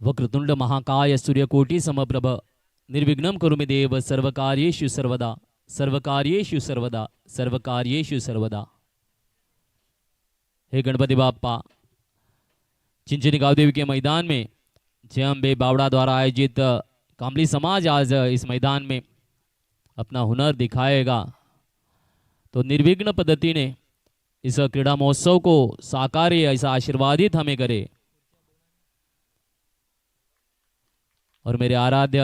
वक्रतुंड महाकाय सूर्यकोटि समप्रभ निर्विघ्नं कुरु मे देव सर्वकार्येषु सर्वदा सर्वकार्येषु सर्वदा सर्वकार्येषु सर्वदा। हे गणपति बाप्पा, चिंचनी गांव के मैदान में जय अम्बे बावड़ा द्वारा आयोजित कामली समाज आज इस मैदान में अपना हुनर दिखाएगा, तो निर्विघ्न पद्धति ने इस क्रीड़ा महोत्सव को साकार ऐसा आशीर्वादित हमें करे। और मेरे आराध्य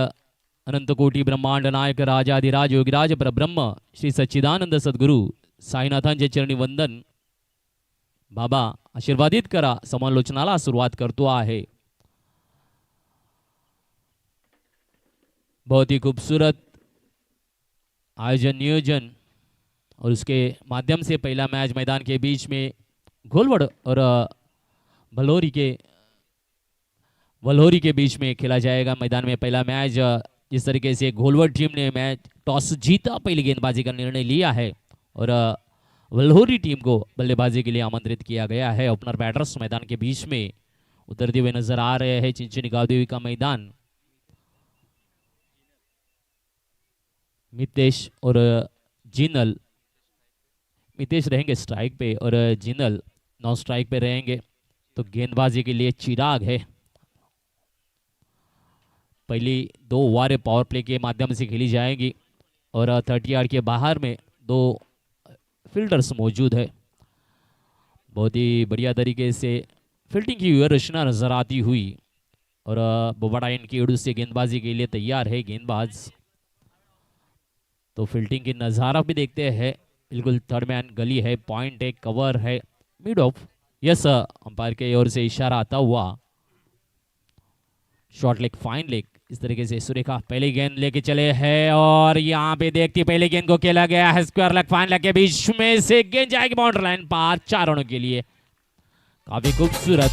अनंत कोटि ब्रह्मांड नायक राजाधिराज योगिराज पर ब्रह्म श्री सच्चिदानंद सद्गुरु साईनाथांचे चरणी वंदन। बाबा आशीर्वादित करा, समालोचनाला सुरुवात करतो आहे। बहुत ही खूबसूरत आयोजन नियोजन और उसके माध्यम से पहला मैच मैदान के बीच में घोलवड़ और वल्होरी के बीच में खेला जाएगा। मैदान में पहला मैच जिस तरीके से घोलवड़ टीम ने मैच टॉस जीता, पहली गेंदबाजी का निर्णय लिया है और वल्होरी टीम को बल्लेबाजी के लिए आमंत्रित किया गया है। ओपनर बैटर्स मैदान के बीच में उतरते हुए नजर आ रहे हैं। चिंचनी गांव का मैदान मितेश और जिनल, मितेश रहेंगे स्ट्राइक पे और जिनल नॉन स्ट्राइक पे रहेंगे। तो गेंदबाजी के लिए चिराग है। पहली 2 ओवर पावर प्ले के माध्यम से खेली जाएंगी और 30 यार्ड के बाहर में 2 फील्डर्स मौजूद है। बहुत ही बढ़िया तरीके से फील्डिंग की हुई रचना नजर आती हुई और बोबाडा इनकी उड़ से गेंदबाजी के लिए तैयार है गेंदबाज। तो फील्डिंग की नज़ारा भी देखते हैं। बिल्कुल थर्ड मैन गली है, पॉइंट है, कवर है, मिड ऑफ, यस अंपायर के ओर से इशारा आता हुआ। शॉर्ट लेग, फाइन लेग, इस तरीके से सुरेखा पहली गेंद लेके चले हैं और यहाँ पे देखती पहली गेंद को खेला गया है स्क्वायर लेग, फाइन लेग के बीच में से गेंद जाएगी बाउंड्री लाइन पार 4 रनों के लिए। काफी खूबसूरत।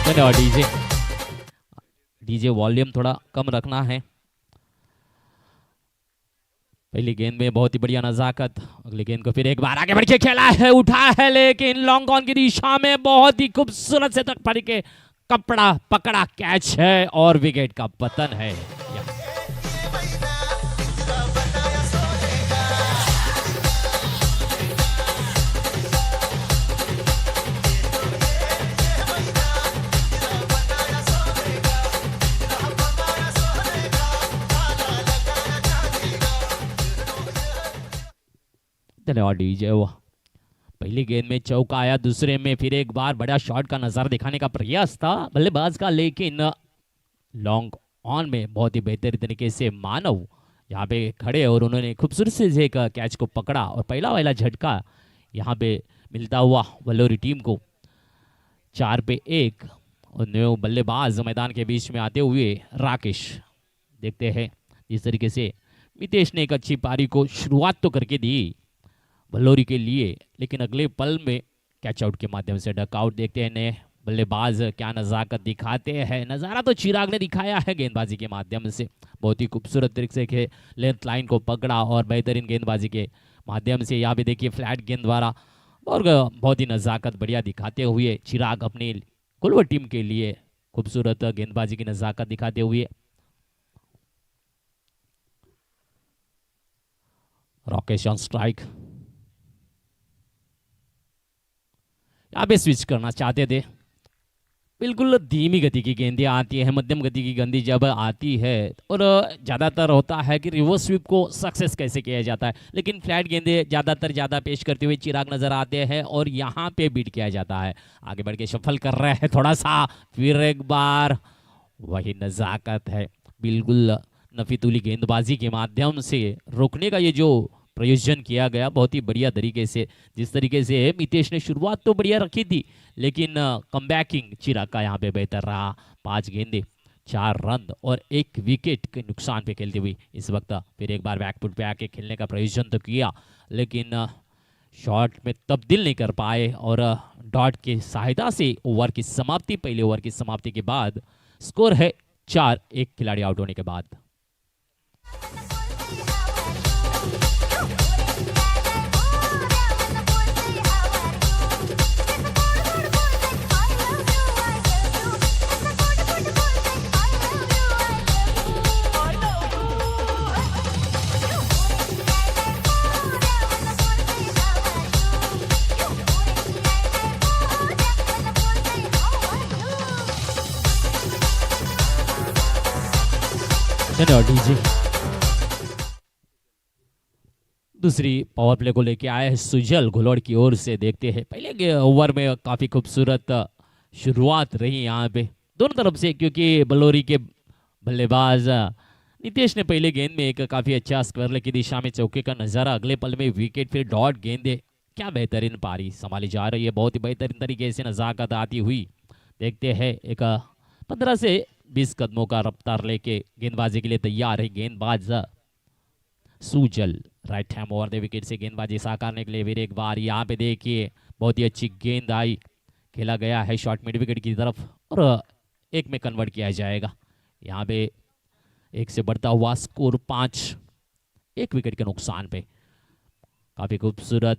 धन्यवाद डीजे वॉल्यूम थोड़ा कम रखना है। पहली गेंद में बहुत ही बढ़िया नजाकत, अगली गेंद को फिर एक बार आगे बढ़ के खेला है, उठा है लेकिन लॉन्ग ऑन की दिशा में बहुत ही खूबसूरत से तक फड़ के कपड़ा पकड़ा, कैच है और विकेट का पतन है। धन्यवाद डीजे। वो पहली गेंद में चौका आया, दूसरे में फिर एक बार बड़ा शॉट का नजारा दिखाने का प्रयास था बल्लेबाज का, लेकिन लॉन्ग ऑन में बहुत ही बेहतर तरीके से मानव यहाँ पे खड़े और उन्होंने खूबसूरत से एक कैच को पकड़ा और पहला झटका यहाँ पे मिलता हुआ वल्होरी टीम को 4 पे 1। और न्यू बल्लेबाज मैदान के बीच में आते हुए राकेश, देखते हैं जिस तरीके से मितेश ने एक अच्छी पारी को शुरुआत तो करके दी वल्होरी के लिए, लेकिन अगले पल में कैच आउट के माध्यम से डकआउट। देखते हैं नए बल्लेबाज क्या नजाकत दिखाते हैं। नज़ारा तो चिराग ने दिखाया है गेंदबाजी के माध्यम से, बहुत ही खूबसूरत तरीके से लेंथ लाइन को पकड़ा और बेहतरीन गेंदबाजी के माध्यम से यहाँ पे देखिए फ्लैट गेंद द्वारा और बहुत ही नजाकत बढ़िया दिखाते हुए चिराग अपनी कुलवर टीम के लिए खूबसूरत गेंदबाजी की नजाकत दिखाते हुए। राकेश ऑन स्ट्राइक, यहाँ पे स्विच करना चाहते थे। बिल्कुल धीमी गति की गेंदें आती है, मध्यम गति की गेंदें जब आती है और ज़्यादातर होता है कि रिवर्स स्वीप को सक्सेस कैसे किया जाता है, लेकिन फ्लैट गेंदें ज़्यादा पेश करते हुए चिराग नज़र आते हैं और यहाँ पे बीट किया जाता है। आगे बढ़ के शफल कर रहे हैं थोड़ा सा, फिर एक बार वही नज़ाकत है। बिल्कुल नफीतुली गेंदबाजी के माध्यम से रोकने का ये जो प्रयोजन किया गया बहुत ही बढ़िया तरीके से। जिस तरीके से मितेश ने शुरुआत तो बढ़िया रखी थी, लेकिन कमबैकिंग चिराग का यहाँ पे बेहतर रहा। 5 गेंदे 4 रन और 1 विकेट के नुकसान पे खेलती हुई इस वक्त फिर एक बार बैकफुट पे आके खेलने का प्रयोजन तो किया, लेकिन शॉट में तब्दील नहीं कर पाए और डॉट की सहायता से ओवर की समाप्ति, पहले ओवर की समाप्ति के बाद स्कोर है 4 एक खिलाड़ी आउट होने के बाद। धन्यवाद डीजे। दूसरी पावर प्ले को लेके आए हैं सुजल घोलवड की ओर से। देखते हैं पहले ओवर में काफी खूबसूरत शुरुआत रही यहाँ पे दोनों तरफ से, क्योंकि बल्लोरी के बल्लेबाज नितेश ने पहले गेंद में एक काफी अच्छा स्क्वायर की दिशा में चौके का नजारा, अगले पल में विकेट, फिर डॉट गेंदे। क्या बेहतरीन पारी संभाली जा रही है, बहुत ही बेहतरीन तरीके से नजाकत आती हुई। देखते हैं एक 15 से 20 कदमों का रफ्तार लेके गेंदबाजी के लिए तैयार है गेंदबाज सुजल। राइट हैंड ओवर दे विकेट से गेंदबाजी साकारने के लिए फिर एक बार यहाँ पे देखिए बहुत ही अच्छी गेंद आई, खेला गया है शॉर्ट मिड विकेट की तरफ और एक में कन्वर्ट किया जाएगा। यहाँ पे एक से बढ़ता हुआ स्कोर 5, एक विकेट के नुकसान पे। काफी खूबसूरत,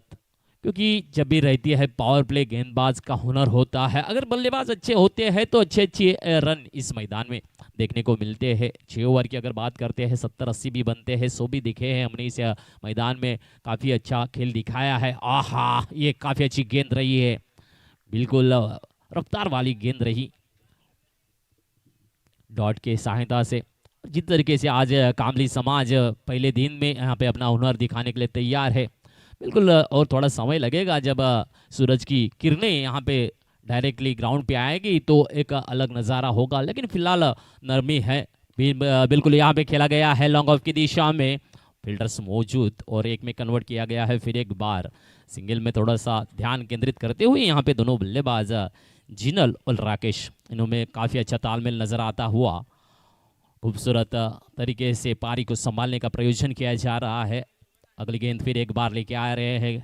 क्योंकि जब भी रहती है पावर प्ले गेंदबाज का हुनर होता है। अगर बल्लेबाज अच्छे होते हैं तो अच्छे रन इस मैदान में देखने को मिलते हैं। 6 ओवर की अगर बात करते हैं 70-80 भी बनते हैं, 100 भी दिखे हैं हमने इस मैदान में। काफ़ी अच्छा खेल दिखाया है। आहा, ये काफ़ी अच्छी गेंद रही है, बिल्कुल रफ्तार वाली गेंद रही डॉट के सहायता से। जिस तरीके से आज कामली समाज पहले दिन में यहाँ पे अपना हुनर दिखाने के लिए तैयार है, बिल्कुल और थोड़ा समय लगेगा जब सूरज की किरणें यहाँ पे डायरेक्टली ग्राउंड पे आएगी तो एक अलग नज़ारा होगा। लेकिन फिलहाल नरमी है, बिल्कुल यहाँ पे खेला गया है लॉन्ग ऑफ की दिशा में, फील्डर्स मौजूद और एक में कन्वर्ट किया गया है। फिर एक बार सिंगल में थोड़ा सा ध्यान केंद्रित करते हुए यहाँ पे दोनों बल्लेबाज जिनल और राकेश, इन्होंने काफ़ी अच्छा तालमेल नज़र आता हुआ खूबसूरत तरीके से पारी को संभालने का प्रयोजन किया जा रहा है। अगली गेंद फिर एक बार लेके आ रहे हैं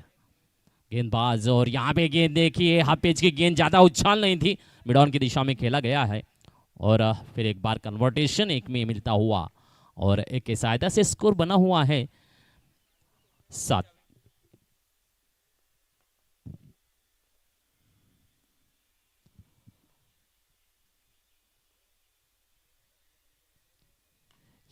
गेंदबाज और यहाँ पे गेंद देखिए, हाफ पेज की गेंद ज़्यादा उछाल नहीं थी, मिड ऑन की दिशा में खेला गया है और फिर एक बार कन्वर्टेशन एक में मिलता हुआ और एक की सहायता से स्कोर बना हुआ है 7।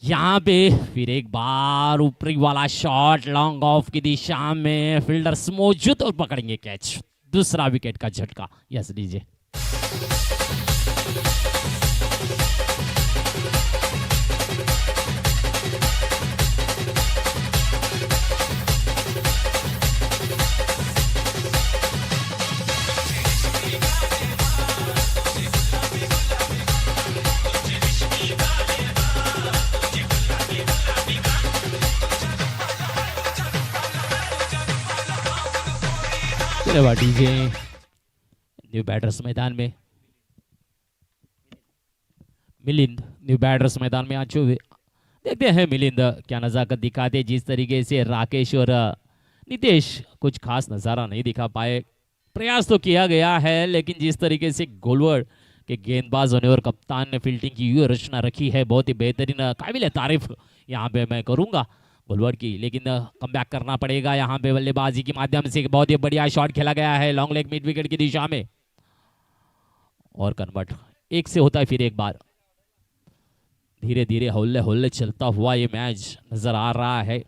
यहाँ पे फिर एक बार ऊपरी वाला शॉट लॉन्ग ऑफ की दिशा में, फील्डर्स मौजूद और पकड़ेंगे कैच। दूसरा विकेट का झटका। Yes DJ. DJ new batters मैदान में, मिलिंद न्यू बैटर्स मैदान में आ चुके। देखते हैं मिलिंद क्या नजाकत दिखाते। जिस तरीके से राकेश और नितेश कुछ खास नज़ारा नहीं दिखा पाए, प्रयास तो किया गया है, लेकिन जिस तरीके से घोलवड के गेंदबाज होने और कप्तान ने फील्डिंग की ये रचना रखी है, बहुत ही बेहतरीन, काबिल तारीफ यहाँ पे मैं करूँगा घोलवड की। लेकिन कम बैक करना पड़ेगा यहाँ पे बल्लेबाजी के माध्यम से। बहुत ही बढ़िया शॉट खेला गया है लॉन्ग लेग मिड विकेट की दिशा में और कन्वर्ट एक से होता है। फिर एक बार धीरे धीरे होल्ले होल्ले चलता हुआ ये मैच नजर आ रहा है।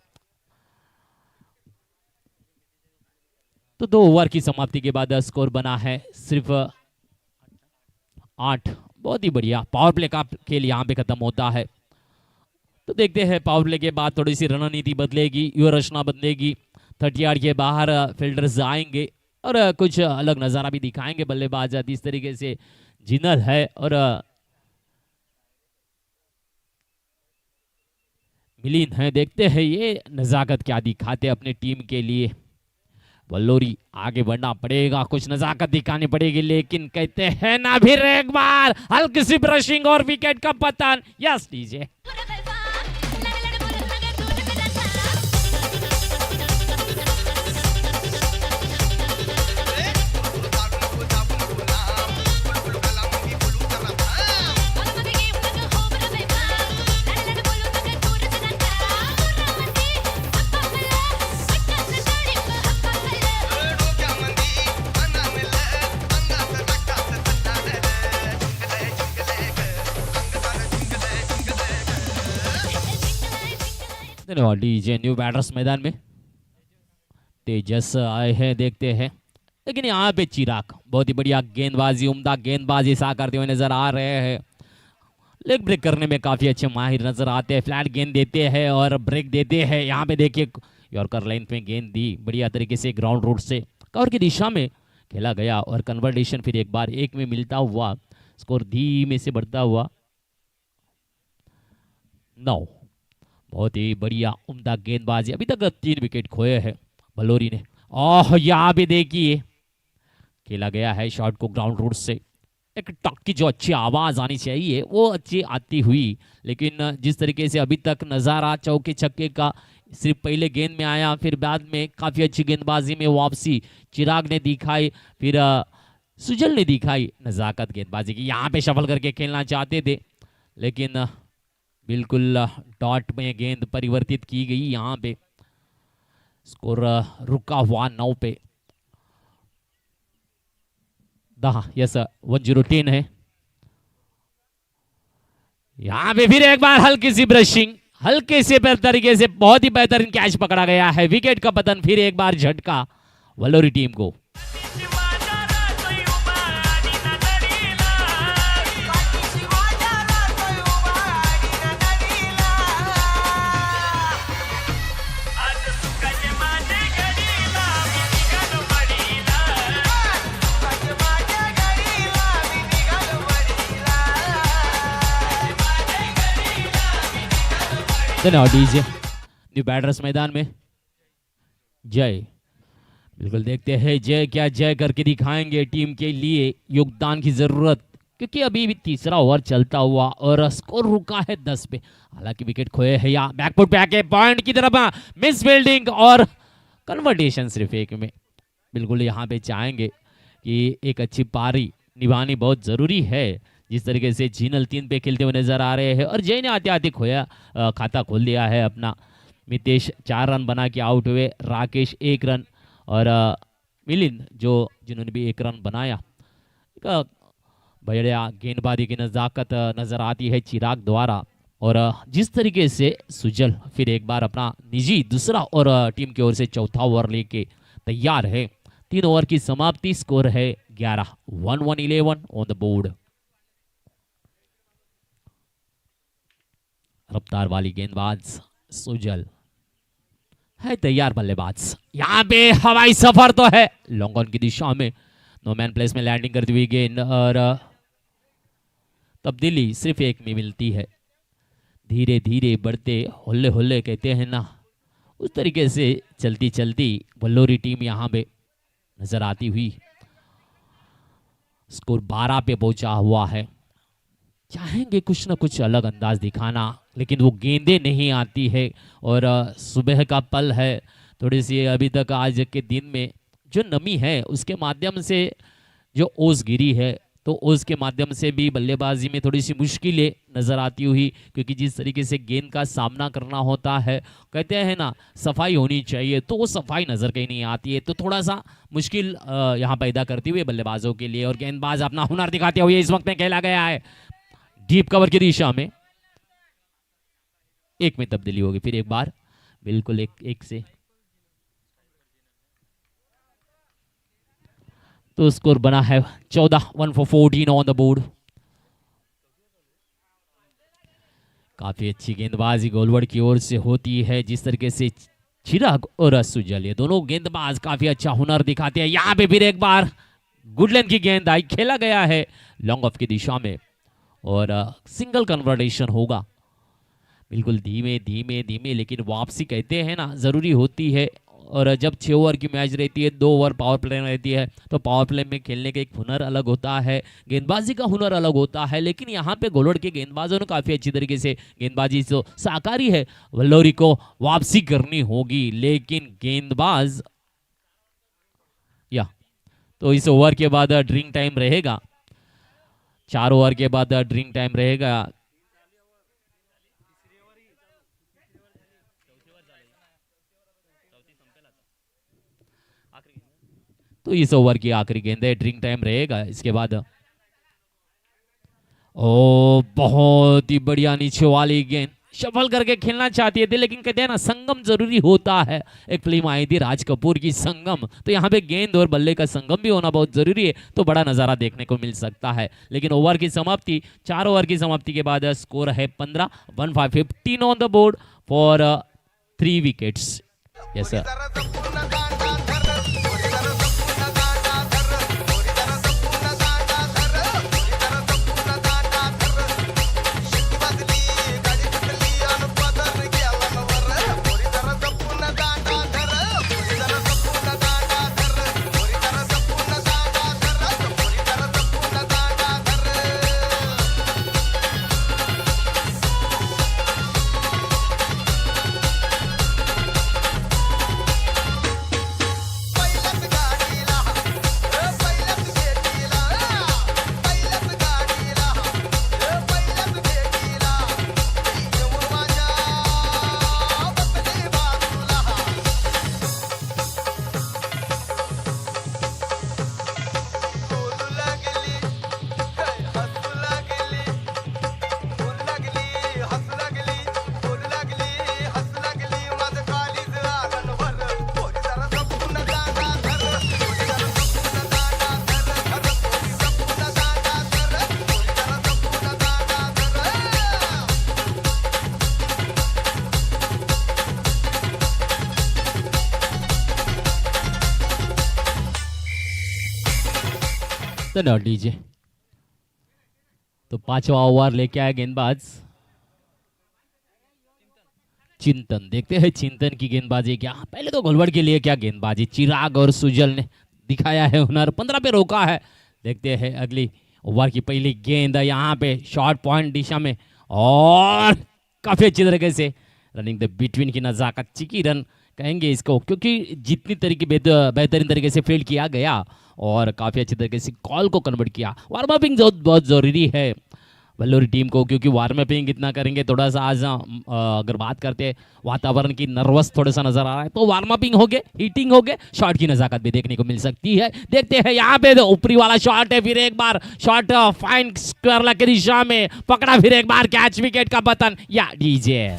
तो 2 ओवर की समाप्ति के बाद स्कोर बना है सिर्फ 8। बहुत ही बढ़िया पावर प्ले का खेल यहाँ पे खत्म होता है। तो देखते हैं पावर प्ले के बाद थोड़ी सी रणनीति बदलेगी, युवा रचना बदलेगी। 30 यार्ड के बाहर फील्डर्स आएंगे और कुछ अलग नज़ारा भी दिखाएंगे बल्लेबाज। इस तरीके से जिनल है और मिलिंद है। देखते हैं ये नज़ाकत क्या दिखाते अपने टीम के लिए। बल्लोरी आगे बढ़ना पड़ेगा, कुछ नज़ाकत दिखानी पड़ेगी, लेकिन कहते हैं ना फिर एक बार हल्की सी ब्रशिंग और विकेट का पतन। Yes DJ. धन्यवाद डीजे। न्यू बैटर्स मैदान में तेजस आए हैं, देखते हैं। लेकिन यहाँ पे चिराग बहुत ही बढ़िया गेंदबाजी, उम्दा गेंदबाजी सा करते हुए नजर आ रहे हैं। लेग ब्रेक करने में काफी अच्छे माहिर नजर आते हैं। फ्लैट गेंद देते हैं और ब्रेक देते हैं। यहाँ पे देखिए यॉर्कर लाइन पे गेंद दी बढ़िया तरीके से, ग्राउंड रूट से कवर की दिशा में खेला गया और कन्वर्टेशन फिर एक बार एक में मिलता हुआ, स्कोर धीमे से बढ़ता हुआ 9। बहुत ही बढ़िया उम्दा गेंदबाजी। अभी तक 3 विकेट खोए हैं बलोरी ने। ओह, यहाँ पे देखिए खेला गया है शॉट को ग्राउंड रूट से। एक टक की जो अच्छी आवाज आनी चाहिए वो अच्छी आती हुई, लेकिन जिस तरीके से अभी तक नजारा चौके छक्के का सिर्फ पहले गेंद में आया, फिर बाद में काफी अच्छी गेंदबाजी में वापसी चिराग ने दिखाई, फिर सुजल ने दिखाई नजाकत गेंदबाजी की। यहाँ पे शफल करके खेलना चाहते थे, लेकिन बिल्कुल डॉट में गेंद परिवर्तित की गई। यहाँ पे स्कोर रुका हुआ 9 पे। यस 1010 है। यहां पे फिर एक बार हल्की सी ब्रशिंग, हल्के से तरीके से बहुत ही बेहतरीन कैच पकड़ा गया है। विकेट का पतन, फिर एक बार झटका वलोरी टीम को। डीजे न्यू बैटर्स मैदान में जय, बिल्कुल देखते हैं जय क्या जय करके दिखाएंगे। टीम के लिए योगदान की जरूरत, क्योंकि अभी भी तीसरा ओवर चलता हुआ और स्कोर रुका है 10 पे। हालांकि विकेट खोए हैं। या बैकफुट पे आके पॉइंट की तरफ मिस फील्डिंग और कन्वर्टेशन सिर्फ एक में। बिल्कुल यहाँ पे चाहेंगे कि एक अच्छी पारी निभानी बहुत जरूरी है। जिस तरीके से जीनल 3 पे खेलते हुए नजर आ रहे हैं और जय ने आते आते खोया खाता खोल दिया है अपना। मितेश 4 रन बना के आउट हुए, राकेश 1 रन और मिलिंद जिन्होंने भी 1 रन बनाया। बढ़िया गेंदबाजी की नजाकत नजर आती है चिराग द्वारा। और जिस तरीके से सुजल फिर एक बार अपना निजी दूसरा और टीम की ओर से चौथा ओवर लेके तैयार है। 3 ओवर की समाप्ति, स्कोर है 11, 1-1-11 ऑन द बोर्ड। रफ्तार वाली गेंदबाज सुजल है तैयार बल्लेबाज। यहां पे हवाई सफर तो है लॉन्ग ऑन की दिशा में, नो मैन प्लेस में लैंडिंग करती हुई गेंद और तब्दीली सिर्फ एक में मिलती है। धीरे धीरे बढ़ते होल्ले होल्ले कहते हैं ना, उस तरीके से चलती चलती बल्लोरी टीम यहां पे नजर आती हुई। स्कोर 12 पे पहुंचा हुआ है। चाहेंगे कुछ ना कुछ अलग अंदाज दिखाना, लेकिन वो गेंदें नहीं आती है। और सुबह का पल है, थोड़ी सी अभी तक आज के दिन में जो नमी है उसके माध्यम से जो ओस गिरी है, तो ओस के माध्यम से भी बल्लेबाजी में थोड़ी सी मुश्किलें नजर आती हुई, क्योंकि जिस तरीके से गेंद का सामना करना होता है, कहते हैं ना सफाई होनी चाहिए, तो वो सफाई नजर कहीं नहीं आती है। तो थोड़ा सा मुश्किल यहाँ पैदा करती हुई बल्लेबाजों के लिए। और गेंदबाज अपना हुनर दिखाते हुए इस वक्त में खेला गया है डीप कवर की दिशा में। 1 में तब्दीली होगी फिर एक बार, बिल्कुल एक से। तो स्कोर बना है 14, 1-14 ऑन द बोर्ड। काफी अच्छी गेंदबाजी गोलवर्ड की ओर से होती है। जिस तरीके से चिराग और सुजल ये दोनों गेंदबाज काफी अच्छा हुनर दिखाते हैं। यहां पे फिर एक बार गुडलैंड की गेंद आई, खेला गया है लॉन्ग ऑफ की दिशा में और सिंगल कन्वर्टेशन होगा। बिल्कुल धीमे धीमे धीमे, लेकिन वापसी कहते हैं ना जरूरी होती है। और जब 6 ओवर की मैच रहती है, 2 ओवर पावर प्ले रहती है, तो पावर प्ले में खेलने का एक हुनर अलग होता है, गेंदबाजी का हुनर अलग होता है। लेकिन यहाँ पे गोलवर्ड के गेंदबाजों ने काफी अच्छी तरीके से गेंदबाजी तो साकारी है, वल्लोरी को वापसी करनी होगी। लेकिन गेंदबाज या तो इस ओवर के बाद ड्रिंक टाइम रहेगा, 4 ओवर के बाद ड्रिंक टाइम रहेगा। तो इस ओवर की आखिरी गेंद है, ड्रिंक टाइम रहेगा इसके बाद। ओ बहुत ही बढ़िया नीचे वाली गेंद, शफल करके खेलना चाहती थी, लेकिन कहते हैं ना संगम जरूरी होता है। एक फिल्म आई थी राज कपूर की संगम, तो यहाँ पे गेंद और बल्ले का संगम भी होना बहुत जरूरी है, तो बड़ा नजारा देखने को मिल सकता है। लेकिन ओवर की समाप्ति, 4 ओवर की समाप्ति के बाद स्कोर है 15, 15 on the board for 3 wickets. Yes sir. धन्यवाद दीजिए। तो 5वां ओवर लेके आए गेंदबाज चिंतन। देखते हैं चिंतन की गेंदबाजी क्या। पहले तो गोलवर्ड के लिए क्या गेंदबाजी, चिराग और सुजल ने दिखाया है हुनर, 15 पे रोका है। देखते हैं अगली ओवर की पहली गेंद यहाँ पे शॉर्ट पॉइंट दिशा में, और काफी अच्छी तरीके से रनिंग द बिटवीन की नजाकत, चिकी रन कहेंगे इसको, क्योंकि जितनी तरीके बेहतरीन तरीके से फील्ड किया गया और काफ़ी अच्छी तरीके से कॉल को कन्वर्ट किया। वार्म अपिंग बहुत ज़रूरी है वल्लोरी टीम को, क्योंकि वार्म अपिंग इतना करेंगे थोड़ा सा आज अगर बात करते हैं वातावरण की नर्वस थोड़ा सा नजर आ रहा है, तो वार्म अपिंग हो गए, हीटिंग हो गए, शॉट की नजाकत भी देखने को मिल सकती है। देखते हैं यहाँ पे तो ऊपरी वाला शॉट है, फिर एक बार शॉट फाइन स्क्वायर की दिशा में पकड़ा, फिर एक बार कैच, विकेट का पतन या डीजे।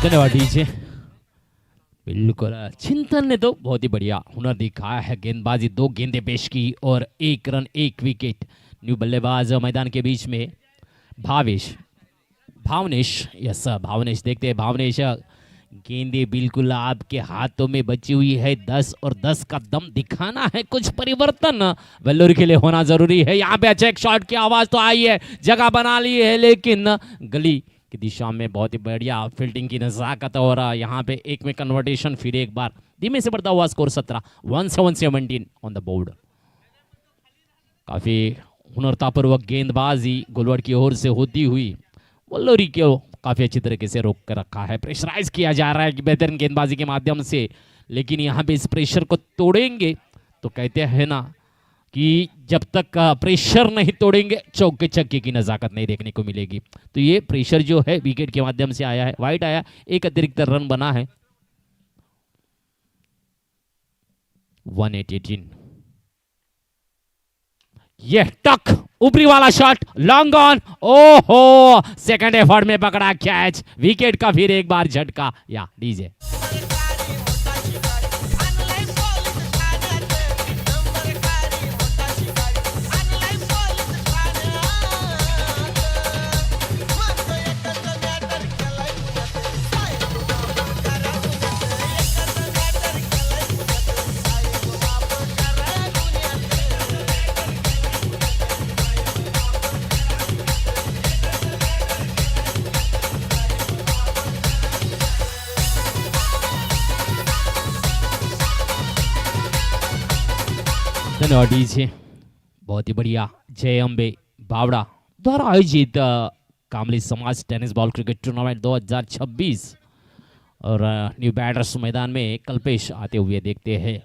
धन्यवाद डीजे। बिल्कुल चिंतन ने तो बहुत ही बढ़िया हुनर दिखाया है, गेंदबाजी 2 गेंदें पेश की और 1 रन 1 विकेट। न्यू बल्लेबाज मैदान के बीच में भावनेश, यस भावनेश। देखते हैं भावनेश, गेंदे बिल्कुल आपके हाथों में बची हुई है, 10 और 10 का दम दिखाना है, कुछ परिवर्तन वेल्लोर के लिए होना जरूरी है। यहाँ पे अच्छा एक शॉट की आवाज तो आई है, जगह बना ली है, लेकिन गली की दिशा में बहुत ही बढ़िया फील्डिंग की नजाकत, और यहाँ पे एक में कन्वर्टेशन, फिर एक बार धीमे से बढ़ता हुआ स्कोर 17, 17 ऑन द बोर्ड। काफी हुनरतापूर्वक गेंदबाजी गोलवर्ड की ओर से होती हुई वल्लोरी को काफी अच्छी तरीके से रोक कर रखा है, प्रेशराइज किया जा रहा है कि बेहतरीन गेंदबाजी के माध्यम से, लेकिन यहाँ पे इस प्रेशर को तोड़ेंगे तो कहते हैं ना कि जब तक प्रेशर नहीं तोड़ेंगे चौके छक्के की नजाकत नहीं देखने को मिलेगी। तो ये प्रेशर जो है विकेट के माध्यम से आया है, वाइड आया, एक अतिरिक्त रन बना है, 118। ये टक ऊपरी वाला शॉट, लॉन्ग ऑन, ओहो सेकंड एफर्ट में पकड़ा कैच, विकेट का फिर एक बार झटका या डीजे। धन्यवाद डीजे, बहुत ही बढ़िया। जय अम्बे बावड़ा द्वारा आयोजित कामली समाज टेनिस बॉल क्रिकेट टूर्नामेंट 2026 और न्यू बैटर्स मैदान में कल्पेश आते हुए देखते हैं।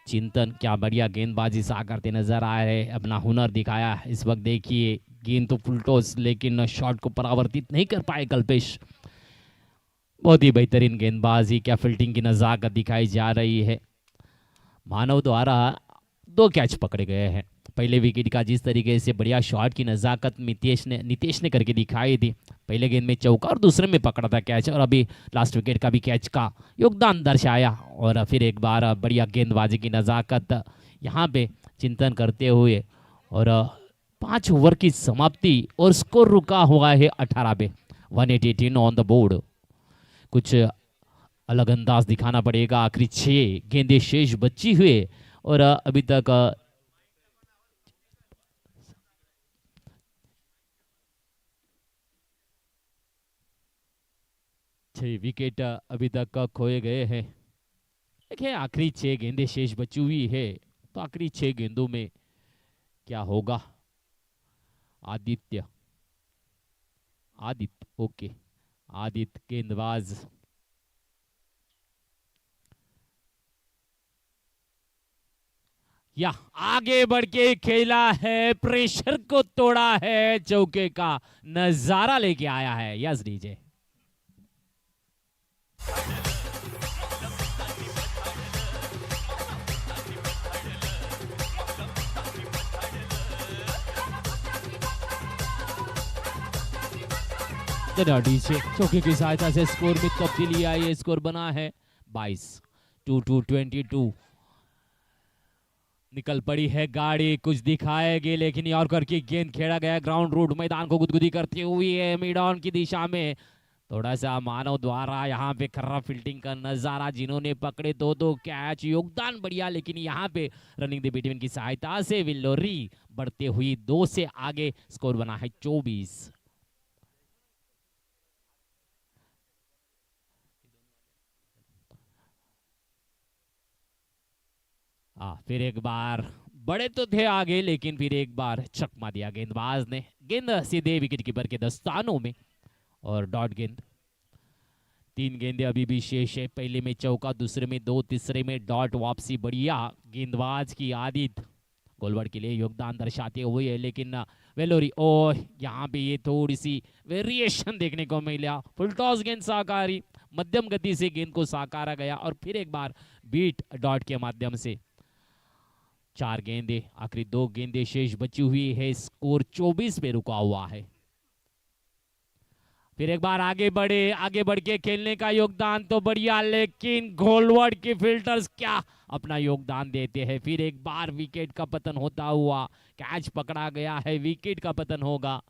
चिंतन क्या बढ़िया गेंदबाजी सा करते नजर आ रहे, अपना हुनर दिखाया इस वक्त। देखिए गेंद तो फुल टॉस, लेकिन शॉट को परावर्तित नहीं कर पाए कल्पेश। बहुत ही बेहतरीन गेंदबाजी, क्या फील्डिंग की नजाकत दिखाई जा रही है। मानव द्वारा 2 कैच पकड़े गए हैं। पहले विकेट का जिस तरीके से बढ़िया शॉट की नजाकत नितेश ने करके दिखाई थी। पहले गेंद में चौका और दूसरे में पकड़ा था कैच, और अभी लास्ट विकेट का भी कैच का योगदान दर्शाया। और फिर एक बार बढ़िया गेंदबाजी की नजाकत यहाँ पे चिंतन करते हुए। और 5 ओवर की समाप्ति और स्कोर रुका हुआ है 18 पे। 118 ऑन द बोर्ड। कुछ अलग अंदाज दिखाना पड़ेगा। आखिरी 6 गेंदें शेष बची हुए और अभी तक 6 विकेट अभी तक खोए गए हैं। देखिए आखिरी 6 गेंदें शेष बची हुई है, तो आखिरी 6 गेंदों में क्या होगा। आदित्य ओके, आदित्य गेंदबाज। या आगे बढ़ के खेला है, प्रेशर को तोड़ा है, चौके का नजारा लेके आया है। Yes DJ. डीजे चौके की सहायता से स्कोर में तब्दीली आई है। स्कोर बना है 22 निकल पड़ी है गाड़ी, कुछ दिखाएगी लेकिन यॉर्कर की गेंद खेला गया ग्राउंड रूट, मैदान को गुदगुदी करती हुई है मिड ऑन की दिशा में। थोड़ा सा मानव द्वारा यहाँ पे खर्रा फील्डिंग का नजारा, जिन्होंने पकड़े 2-2 कैच, योगदान बढ़िया। लेकिन यहाँ पे रनिंग द बिटवीन की सहायता से विल्लोरी बढ़ते हुई 2 से आगे। स्कोर बना है 24। फिर एक बार बड़े तो थे आगे, लेकिन फिर एक बार चकमा दिया गेंदबाज ने। गेंद सीधे विकेट कीपर के दस्तानों में और डॉट गेंद। 3 गेंदे अभी भी शेष है। पहले में चौका, दूसरे में 2, तीसरे में डॉट। वापसी बढ़िया गेंदबाज की आदित्य गोलवर्ड के लिए योगदान दर्शाते हुए है। लेकिन वेलोरी यहाँ पे ये थोड़ी सी वेरिएशन देखने को मिला। फुल टॉस गेंद साकारी, मध्यम गति से गेंद को साकारा गया और फिर एक बार बीट डॉट के माध्यम से। 4 गेंदे, आखिरी 2 गेंदे शेष बची हुई है। स्कोर 24 पे रुका हुआ है। फिर एक बार आगे बढ़ के खेलने का योगदान तो बढ़िया, लेकिन गोलवर्ड के फील्डर्स क्या अपना योगदान देते हैं। फिर एक बार विकेट का पतन होता हुआ, कैच पकड़ा गया है, विकेट का पतन होगा।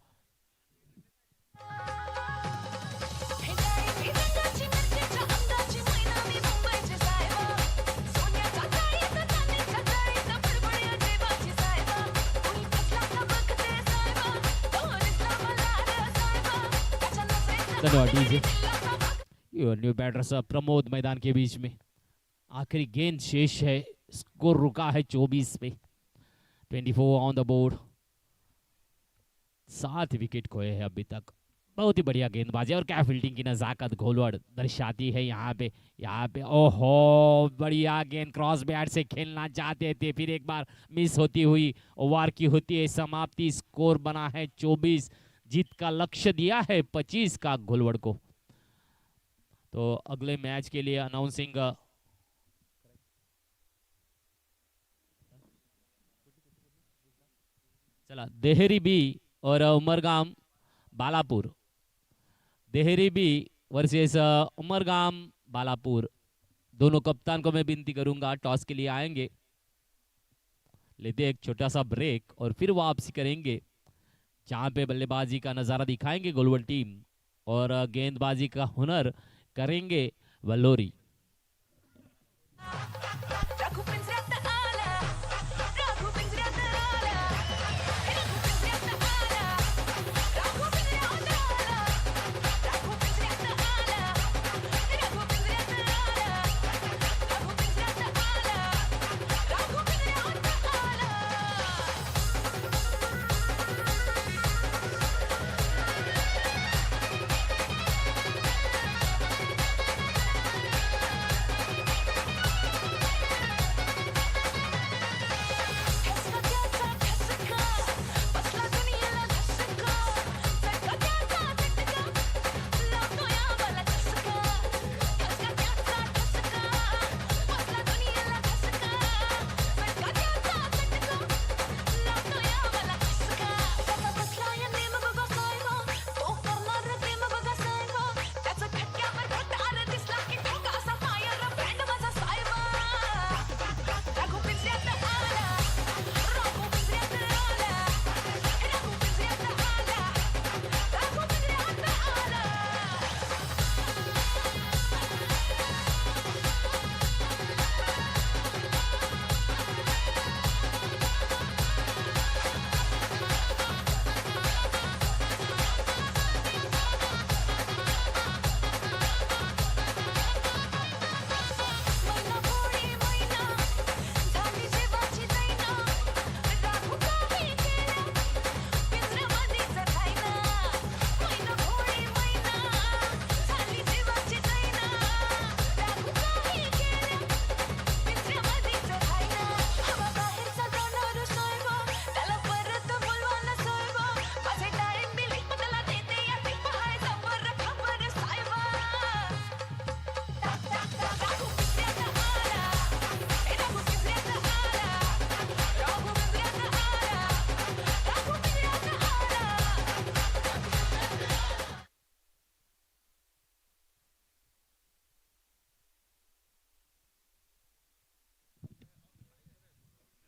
न्यू बैटर्स प्रमोद मैदान के बीच में। आखिरी गेंद शेष है, स्कोर रुका है 24 पे। 24 ऑन द बोर्ड। 7 विकेट खोए हैं अभी तक। बहुत ही बढ़िया गेंदबाजी और क्या फील्डिंग की नजाकत गोलवर्ड दर्शाती है यहाँ पे। ओहो बढ़िया गेंद, क्रॉस बैट से खेलना चाहते थे, फिर एक बार मिस होती हुई। ओवर की होती है समाप्ति। स्कोर बना है 24। जीत का लक्ष्य दिया है 25 का गोलवर्ड को। तो अगले मैच के लिए अनाउंसिंग चला देहरी बी और उमरगाम बालापुर। देहरी बी वर्सेस उमरगाम बालापुर। दोनों कप्तान को मैं विनती करूंगा टॉस के लिए आएंगे। लेते एक छोटा सा ब्रेक और फिर वापसी करेंगे, जहां पे बल्लेबाजी का नजारा दिखाएंगे गोलवर्ड टीम और गेंदबाजी का हुनर करेंगे वल्लोरी।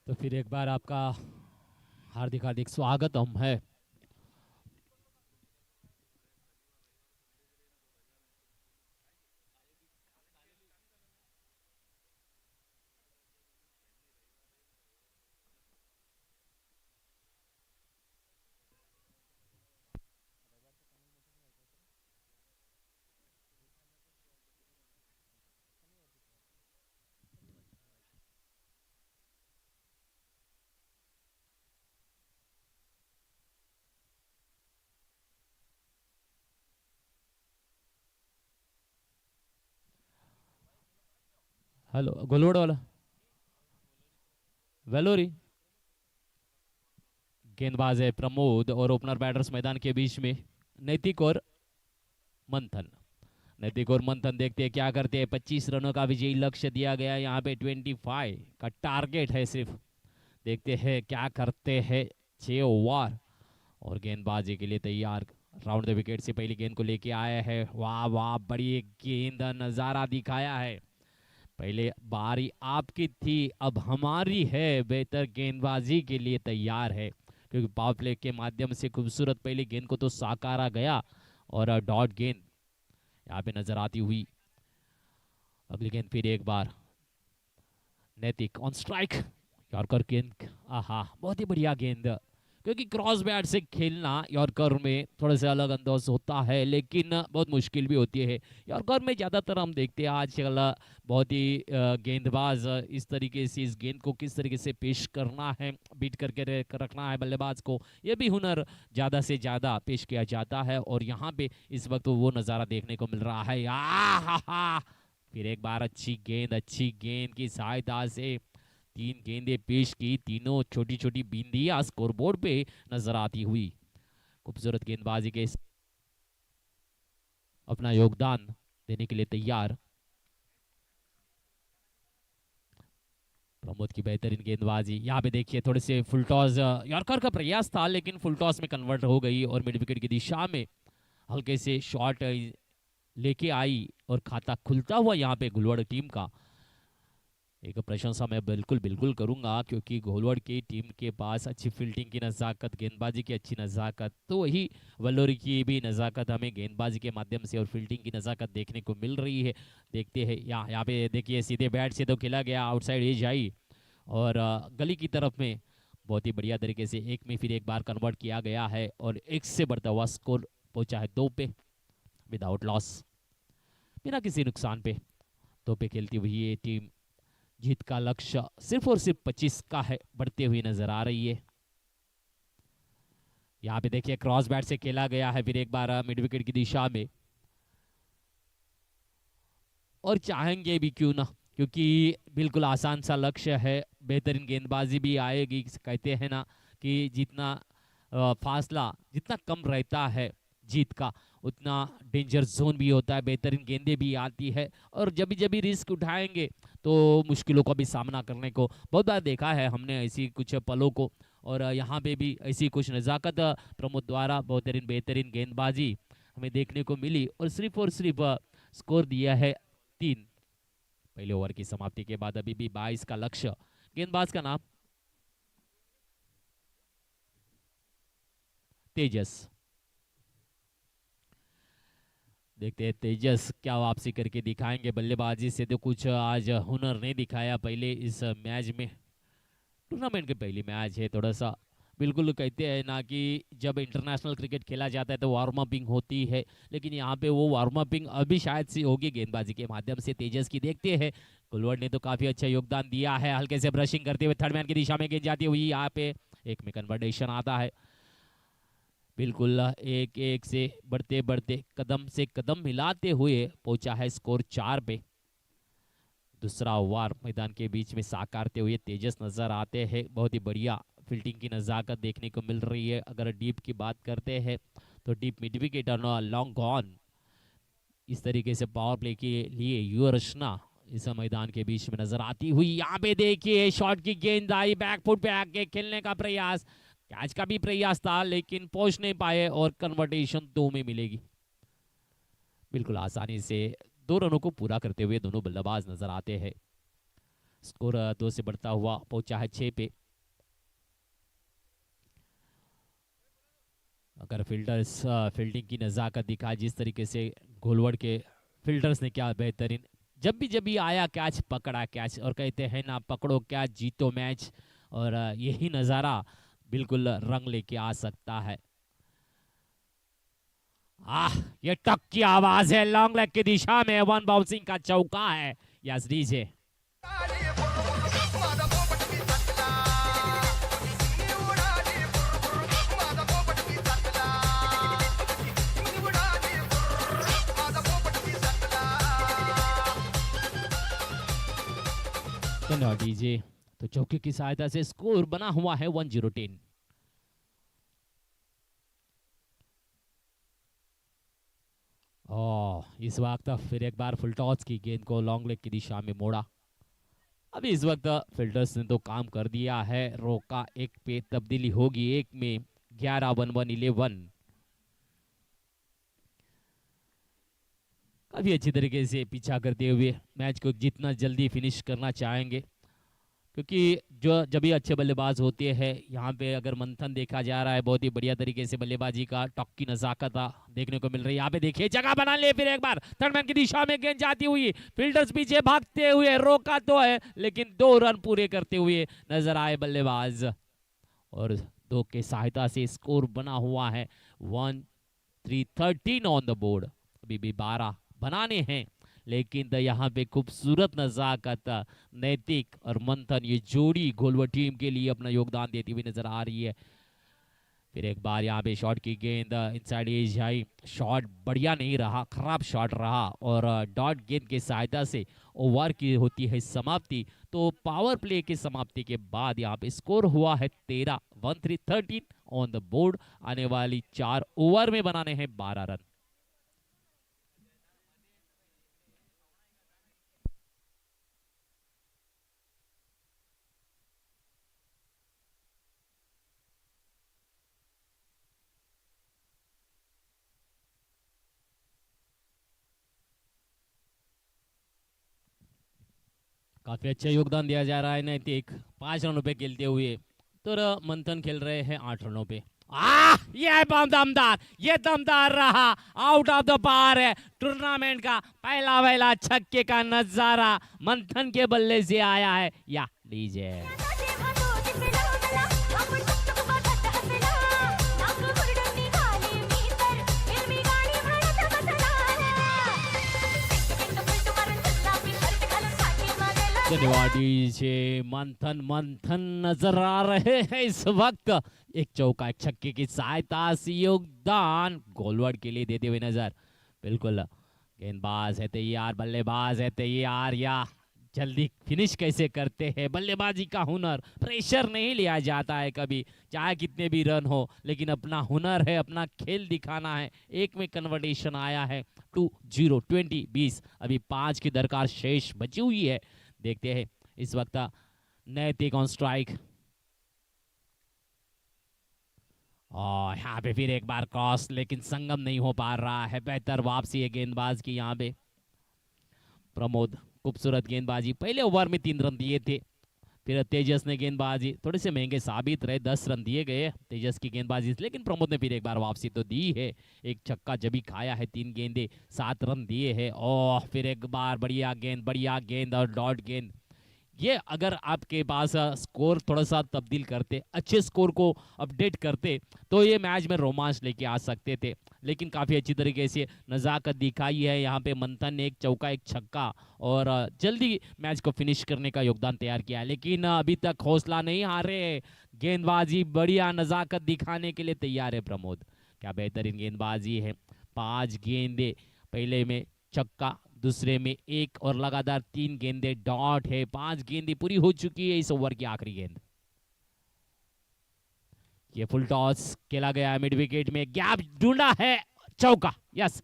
तो फिर एक बार आपका हार्दिक हार्दिक स्वागतम है। हेलो गोलवड़ वाला वेलोरी। गेंदबाज है प्रमोद और ओपनर बैटर्स मैदान के बीच में नैतिक और मंथन। नैतिक और मंथन देखते हैं क्या करते हैं। 25 रनों का विजयी लक्ष्य दिया गया है, यहाँ पे 25 का टारगेट है सिर्फ। देखते हैं क्या करते हैं। 6 ओवर और गेंदबाजी के लिए तैयार। राउंड द विकेट से पहली गेंद को लेके आया है। वाह वाह, बड़ी एक गेंद नजारा दिखाया है। पहले बारी आपकी थी, अब हमारी है। बेहतर गेंदबाजी के लिए तैयार है, क्योंकि पावर प्ले के माध्यम से खूबसूरत पहली गेंद को तो साकारा गया और डॉट गेंद यहाँ पे नजर आती हुई। अगली गेंद फिर एक बार नैतिक ऑन स्ट्राइक। यॉर्कर गेंद, आहा बहुत ही बढ़िया गेंद। क्योंकि क्रॉस बैट से खेलना यॉर्कर में थोड़ा सा अलग अंदाज होता है, लेकिन बहुत मुश्किल भी होती है। यॉर्कर में ज़्यादातर हम देखते हैं आजकल बहुत ही गेंदबाज इस तरीके से इस गेंद को किस तरीके से पेश करना है, बीट करके रखना है बल्लेबाज को, यह भी हुनर ज़्यादा से ज़्यादा पेश किया जाता है। और यहाँ पे इस वक्त वो नज़ारा देखने को मिल रहा है। फिर एक बार अच्छी गेंद की सहायता से 3 गेंदें पेश की, तीनों छोटी छोटी बिंदियां स्कोरबोर्ड पे नजर आती हुई। खूबसूरत गेंदबाजी के अपना योगदान देने के लिए तैयार प्रमोद की बेहतरीन गेंदबाजी। यहाँ पे देखिए थोड़े से फुल टॉस यॉर्कर का प्रयास था, लेकिन फुल टॉस में कन्वर्ट हो गई और मिड विकेट की दिशा में हल्के से शॉट लेके आई और खाता खुलता हुआ यहाँ पे गुलवड़ टीम का। एक प्रशंसा मैं बिल्कुल बिल्कुल करूंगा, क्योंकि घोलवड़ की टीम के पास अच्छी फील्डिंग की नज़ाकत, गेंदबाजी की अच्छी नज़ाकत, तो वही वल्लोरी की भी नज़ाकत हमें गेंदबाजी के माध्यम से और फील्डिंग की नज़ाकत देखने को मिल रही है। देखते हैं यहाँ पे देखिए सीधे बैट से तो खेला गया, आउटसाइड एज आई और गली की तरफ में बहुत ही बढ़िया तरीके से एक में फिर एक बार कन्वर्ट किया गया है और एक से बढ़ता हुआ स्कोर पहुंचा है 2 पे विदाउट लॉस, बिना किसी नुकसान पे 2 पे खेलती हुई ये टीम जीत का लक्ष्य सिर्फ और सिर्फ 25 का है बढ़ते हुए नजर आ रही है। यहाँ पे देखिए क्रॉस बैट से खेला गया है फिर एक बार मिड विकेट की दिशा में, और चाहेंगे भी क्यों ना, क्योंकि बिल्कुल आसान सा लक्ष्य है। बेहतरीन गेंदबाजी भी आएगी। कहते हैं ना कि जितना फासला जितना कम रहता है जीत का, उतना डेंजर जोन भी होता है। बेहतरीन गेंदें भी आती है और जब भी रिस्क उठाएंगे तो मुश्किलों का भी सामना करने को बहुत बार देखा है हमने ऐसी कुछ पलों को। और यहाँ पे भी ऐसी कुछ नज़ाकत प्रमोद द्वारा बेहतरीन गेंदबाजी हमें देखने को मिली और सिर्फ स्कोर दिया है 3। पहले ओवर की समाप्ति के बाद अभी भी 22 का लक्ष्य। गेंदबाज का नाम तेजस। देखते हैं तेजस क्या वापसी करके दिखाएंगे। बल्लेबाजी से तो कुछ आज हुनर नहीं दिखाया पहले इस मैच में, टूर्नामेंट के पहली मैच है। थोड़ा सा बिल्कुल कहते हैं ना कि जब इंटरनेशनल क्रिकेट खेला जाता है तो वार्म अपिंग होती है, लेकिन यहाँ पे वो वार्म अपिंग अभी शायद से होगी गेंदबाजी के माध्यम से तेजस की। देखते हैं कुलवड़ ने तो काफी अच्छा योगदान दिया है, हल्के से ब्रशिंग करते हुए थर्ड मैन की दिशा में गेंद जाती हुई यहाँ पे एक में कन्वर्टेशन आता है। बिल्कुल एक एक से बढ़ते बढ़ते कदम से कदम मिलाते हुए पहुंचा है स्कोर 4 पे। दूसरा ओवर मैदान के बीच में साकारते हुए तेजस नजर आते हैं। बहुत ही बढ़िया फील्डिंग की नज़ाकत देखने को मिल रही है। अगर डीप की बात करते हैं तो डीप मिड विकेट और लॉन्ग गॉन, इस तरीके से पावर प्ले के लिए युवा रचना इस मैदान के बीच में नजर आती हुई। यहाँ पे देखिए शॉट की गेंद आई, बैकफुट पे आके खेलने का प्रयास, कैच का भी प्रयास था लेकिन पहुंच नहीं पाए और कन्वर्टेशन 2 में मिलेगी। बिल्कुल आसानी से 2 रनों को पूरा करते हुए दोनों बल्लेबाज नजर आते हैं। स्कोर 2 से बढ़ता हुआ पहुंचा है 6 पे। अगर फील्डर्स फील्डिंग की नज़ाकत दिखाए जिस तरीके से गोलवर्ड के फील्डर्स ने, क्या बेहतरीन, जब भी आया कैच पकड़ा कैच, और कहते हैं ना पकड़ो कैच जीतो मैच, और यही नज़ारा बिल्कुल रंग लेके आ सकता है। ये टक की आवाज है, लॉन्ग लेग की दिशा में वन बाउंसिंग का चौका है। Yes DJ. धन्यवाद डीजे। तो चौके की सहायता से स्कोर बना हुआ है 10-10। इस वक्त फिर एक बार फुल टॉस की गेंद को लॉन्ग लेग की दिशा में मोड़ा। अभी इस वक्त फील्डर्स ने तो काम कर दिया है, रोका, एक पे तब्दीली होगी, एक में 11-11-11। काफी अच्छी तरीके से पीछा करते हुए मैच को जितना जल्दी फिनिश करना चाहेंगे, क्योंकि जो जब भी अच्छे बल्लेबाज होते हैं, यहाँ पे अगर मंथन देखा जा रहा है, बहुत ही बढ़िया तरीके से बल्लेबाजी का टॉक की नजाकत देखने को मिल रही है। यहाँ पे देखिए जगह बना ले, फिर एक बार थर्ड मैन की दिशा में गेंद जाती हुई, फील्डर्स पीछे भागते हुए, रोका तो है लेकिन 2 रन पूरे करते हुए नजर आए बल्लेबाज, और 2 के सहायता से स्कोर बना हुआ है 13 ऑन द बोर्ड। अभी भी 12 बनाने हैं, लेकिन यहाँ पे खूबसूरत नजाकत नैतिक और मंथन, ये जोड़ी गोलवर्ड टीम के लिए अपना योगदान देती हुई नजर आ रही है। फिर एक बार यहाँ पे शॉट की गेंद इनसाइड एज आई, शॉट बढ़िया नहीं रहा, खराब शॉट रहा, और डॉट गेंद की सहायता से ओवर की होती है समाप्ति। तो पावर प्ले की समाप्ति के बाद यहाँ पे स्कोर हुआ है 13 ऑन द बोर्ड। आने वाली 4 ओवर में बनाने हैं 12 रन। काफी अच्छा योगदान दिया जा रहा है नैतिक 5 रनों पे खेलते हुए, तो मंथन खेल रहे हैं 8 रनों पे। ये दमदार, ये दमदार रहा, आउट ऑफ द पार है। टूर्नामेंट का पहला छक्के का नजारा मंथन के बल्ले से आया है। या लीजिए धन्यवाद डीजे। मंथन नजर आ रहे हैं इस वक्त, एक चौका एक छक्के की सहायता से योगदान गोलवर्ड के लिए देते हुए नजर। बिल्कुल गेंदबाज है तैयार, बल्लेबाज है तैयार, या जल्दी फिनिश कैसे करते हैं, बल्लेबाजी का हुनर, प्रेशर नहीं लिया जाता है कभी, चाहे कितने भी रन हो, लेकिन अपना हुनर है, अपना खेल दिखाना है। एक में कन्वर्टेशन आया है 20 अभी 5 की दरकार शेष बची हुई है। देखते हैं इस वक्त नैतिक ऑन स्ट्राइक, और यहाँ पे फिर एक बार क्रॉस, लेकिन संगम नहीं हो पा रहा है। बेहतर वापसी है गेंदबाज की यहाँ पे। प्रमोद खूबसूरत गेंदबाजी, पहले ओवर में 3 रन दिए थे, फिर तेजस ने गेंदबाजी, थोड़े से महंगे साबित रहे, 10 रन दिए गए तेजस की गेंदबाजी, लेकिन प्रमोद ने फिर एक बार वापसी तो दी है। एक छक्का जब भी खाया है, 3 गेंदे 7 रन दिए हैं, और फिर एक बार बढ़िया गेंद और डॉट गेंद। ये अगर आपके पास स्कोर थोड़ा सा तब्दील करते, अच्छे स्कोर को अपडेट करते, तो ये मैच में रोमांच लेके आ सकते थे, लेकिन काफ़ी अच्छी तरीके से नज़ाकत दिखाई है यहाँ पे मंथन ने, एक चौका एक छक्का, और जल्दी मैच को फिनिश करने का योगदान तैयार किया है। लेकिन अभी तक हौसला नहीं हारे, गेंदबाजी बढ़िया नज़ाकत दिखाने के लिए तैयार है प्रमोद। क्या बेहतरीन गेंदबाजी है, 5 गेंदे, पहले में छक्का, दूसरे में 1, और लगातार 3 गेंदे डॉट है। 5 गेंदें पूरी हो चुकी है इस ओवर की आखिरी गेंद। ये फुल टॉस खेला गया है, मिड विकेट में गैप ढूंढा है, चौका। यस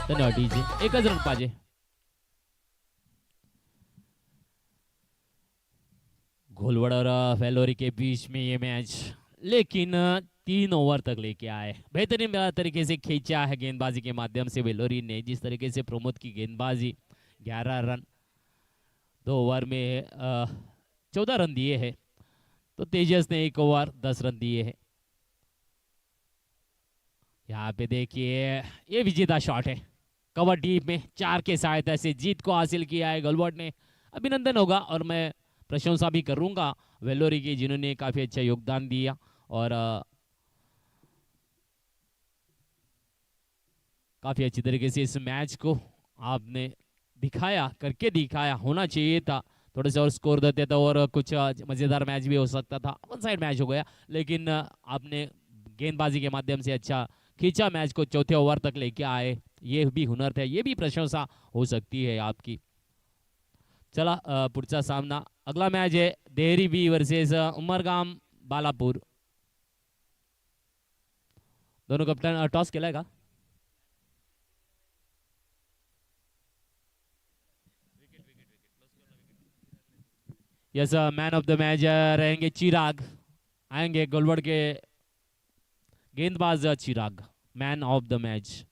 धन्यवाद डीजे। एक रन पाजे। घोलवड़ और वेलोरी के बीच में ये मैच, लेकिन 3 ओवर तक लेके आए, बेहतरीन तरीके से खींचा है गेंदबाजी के माध्यम से वेलोरी ने। जिस तरीके से प्रमोद की गेंदबाजी, 11 रन 2 ओवर में 14 रन दिए हैं, तो तेजस ने 1 ओवर 10 रन दिए हैं। यहाँ पे देखिए ये विजेता शॉट है, कवर डीप में 4 के सहायता से जीत को हासिल किया है गलवर्ड ने। अभिनंदन होगा और मैं प्रशंसा भी करूंगा वेलोरी की, जिन्होंने काफी अच्छा योगदान दिया और काफी अच्छी तरीके से इस मैच को आपने दिखाया, करके दिखाया। होना चाहिए था थोड़े से और स्कोर देते तो और कुछ मजेदार मैच भी हो सकता था। वन साइड मैच हो गया, लेकिन आपने गेंदबाजी के माध्यम से अच्छा खींचा मैच को, चौथे ओवर तक लेके आए। ये भी हुनर थे, ये भी प्रशंसा हो सकती है आपकी। चला पुढचा सामना, अगला मैच है देहरी बी वर्सेस उमरगाम बालापूर। दोनों कप्तान टॉस केलाय का? Yes, man of the match रहेंगे चिराग, आएंगे गोलवर्ड के गेंदबाज चिराग, मैन ऑफ द मैच।